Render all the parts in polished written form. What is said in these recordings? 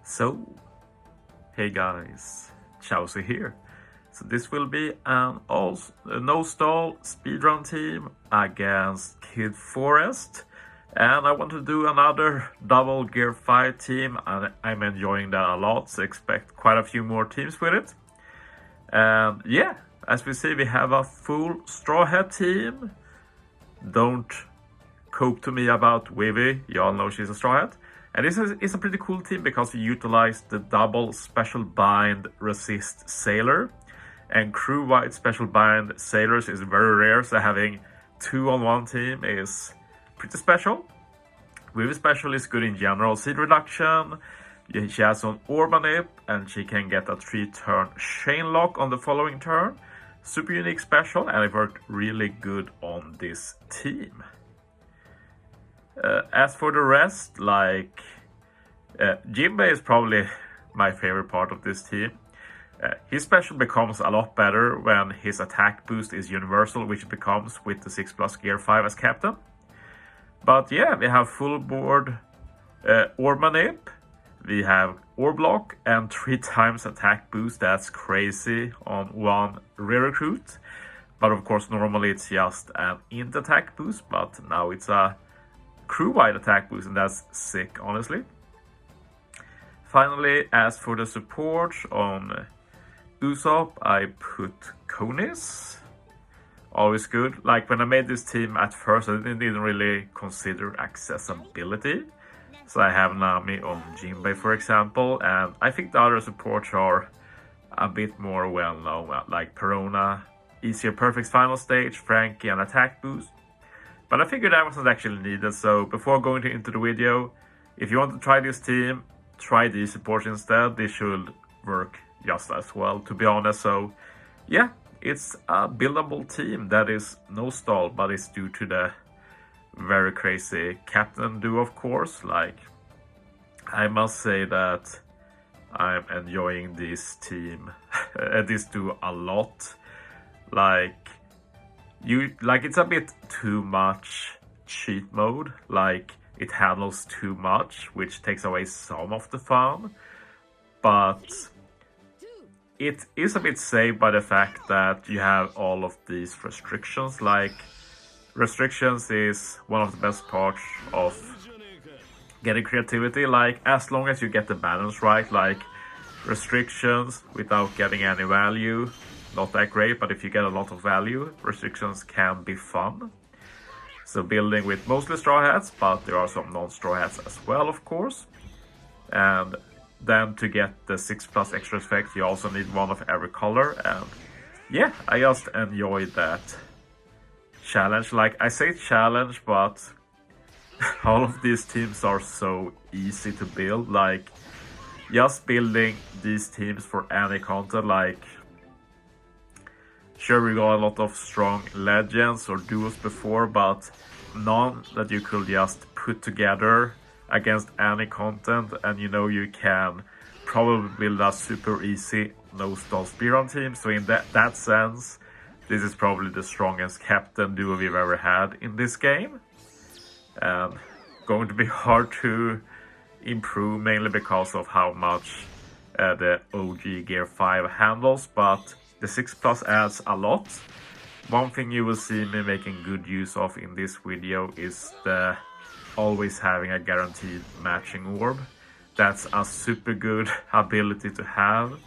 So, hey guys, Chauzu here. So this will be an no-stall speedrun team against Kid Forest. And I want to do another double gear 5 team, and I'm enjoying that a lot, so expect quite a few more teams with it. And yeah, as we see, we have a full straw hat team. Don't cope to me about Vivi, y'all know she's a straw hat. And this is a pretty cool team because we utilize the double special bind resist sailor. And crew-wide special bind sailors is very rare, so having 2 on 1 team is pretty special. Vivi special is good in general seed reduction. She has an Orban Nip and she can get a 3-turn chain lock on the following turn. Super unique special, and it worked really good on this team. As for the rest, like Jinbei is probably my favorite part of this team. His special becomes a lot better when his attack boost is universal, which it becomes with the 6+ gear 5 as captain. But yeah, we have full board Orban Nip, we have Orb Lock and 3 times attack boost. That's crazy on one rear recruit. But of course normally it's just an int attack boost, but now it's a crew-wide attack boost, and that's sick, honestly. Finally, as for the support on Usopp, I put Konis. Always good. Like when I made this team at first, I didn't really consider accessibility. So I have Nami on Jinbei, for example, and I think the other supports are a bit more well-known, like Perona, easier perfect final stage, Frankie, and attack boost. But I figured that wasn't actually needed, so before going into the video, if you want to try this team, try these supports instead. They should work just as well, to be honest. So yeah, it's a buildable team that is no stall, but it's due to the very crazy captain duo, of course. Like, I must say that I'm enjoying this team, this duo a lot. Like it's a bit too much cheat mode, like it handles too much, which takes away some of the fun, but it is a bit saved by the fact that you have all of these restrictions. Like, restrictions is one of the best parts of getting creativity, like as long as you get the balance right. Like restrictions without getting any value, not that great, but if you get a lot of value, restrictions can be fun. So building with mostly straw hats, but there are some non-straw hats as well, of course. And then to get the 6+ extra effect, you also need one of every color. And yeah, I just enjoyed that challenge. Like, I say challenge, but all of these teams are so easy to build. Like, just building these teams for any content, like, sure, we got a lot of strong legends or duos before, but none that you could just put together against any content, and you know you can probably build a super easy no-stall speedrun team. So in that sense, this is probably the strongest captain duo we've ever had in this game. And going to be hard to improve, mainly because of how much the OG Gear 5 handles, but the 6+ adds a lot. One thing you will see me making good use of in this video is the always having a guaranteed matching orb. That's a super good ability to have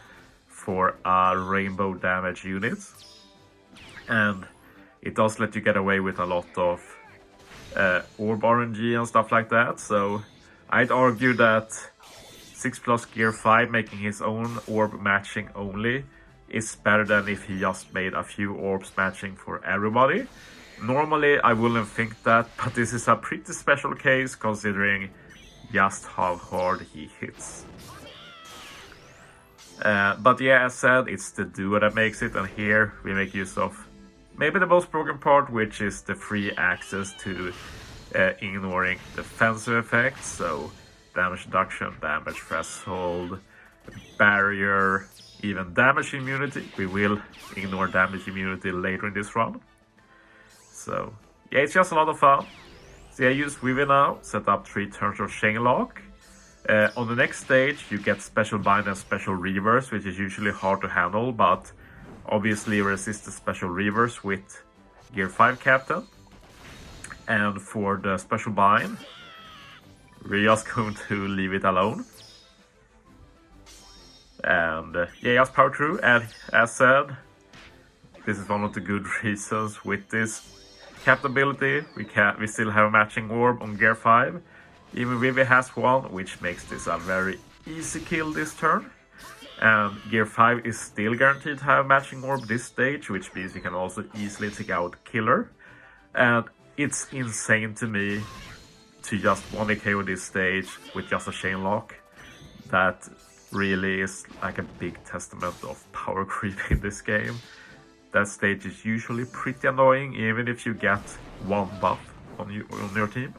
for a rainbow damage unit. And it does let you get away with a lot of orb RNG and stuff like that. So I'd argue that 6+ gear 5 making his own orb matching only is better than if he just made a few orbs matching for everybody. Normally I wouldn't think that, but this is a pretty special case considering just how hard he hits. But yeah, as said, it's the duo that makes it, and here we make use of maybe the most broken part, which is the free access to ignoring defensive effects. So damage reduction, damage threshold, barrier, even damage immunity. We will ignore damage immunity later in this run. So yeah, it's just a lot of fun. So I use Vivi now, set up 3 turns of chain lock. On the next stage, you get special bind and special reverse, which is usually hard to handle, but obviously resist the special reverse with Gear 5 Captain. And for the special bind, we're just going to leave it alone. And yeah, just power through. And as said, this is one of the good reasons with this Captain ability. We still have a matching orb on Gear 5. Even Vivi has one, which makes this a very easy kill this turn. And Gear 5 is still guaranteed to have matching orb this stage, which means we can also easily take out Killer. And it's insane to me to just 1 KO this stage with just a chain lock. That really is like a big testament of power creep in this game. That stage is usually pretty annoying, even if you get one buff on your team.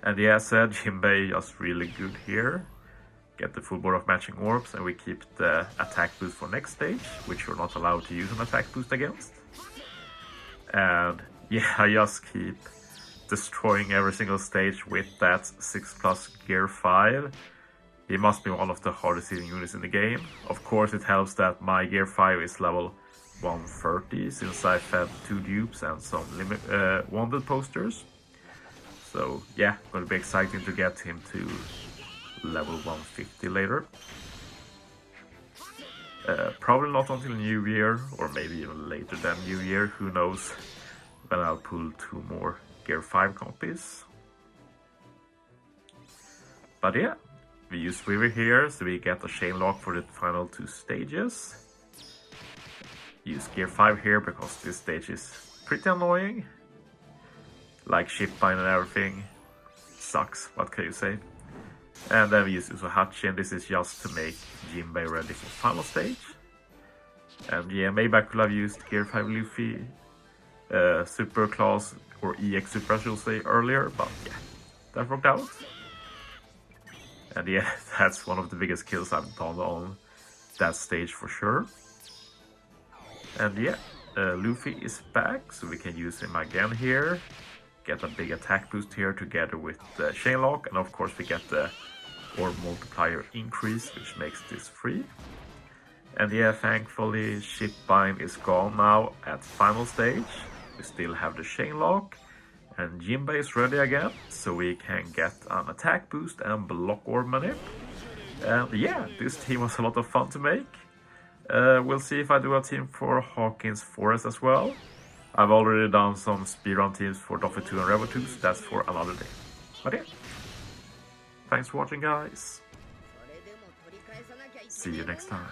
And yeah, as said, Jinbei just really good here. Get the full board of matching orbs, and we keep the attack boost for next stage, which you're not allowed to use an attack boost against. And yeah, I just keep destroying every single stage with that 6+ Gear 5. He must be one of the hardest hitting units in the game. Of course, it helps that my Gear 5 is level 130, since I fed 2 dupes and some wanted posters. So yeah, gonna be exciting to get him to level 150 later. Probably not until New Year, or maybe even later than New Year, who knows, when I'll pull 2 more Gear 5 copies. But yeah, we use River here, so we get a chain lock for the final 2 stages. Use Gear 5 here because this stage is pretty annoying. Like shift bind and everything. Sucks, what can you say? And then we use Usohachi, and this is just to make Jinbei ready for final stage. And yeah, maybe I could have used Gear 5 Luffy, Super Class, or EX Super I should say earlier, but yeah, that worked out. And yeah, that's one of the biggest kills I've done on that stage for sure. And yeah, Luffy is back, so we can use him again here. Get a big attack boost here together with the chain lock, and of course we get the orb multiplier increase, which makes this free. And yeah, thankfully ship bind is gone now at final stage. We still have the chain lock, and Jinbei is ready again, so we can get an attack boost and block orb manip. And yeah, this team was a lot of fun to make. We'll see if I do a team for Hawkins Forest as well. I've already done some speedrun teams for Doffer 2 and Revo 2, so that's for another day. But yeah, thanks for watching guys. See you next time.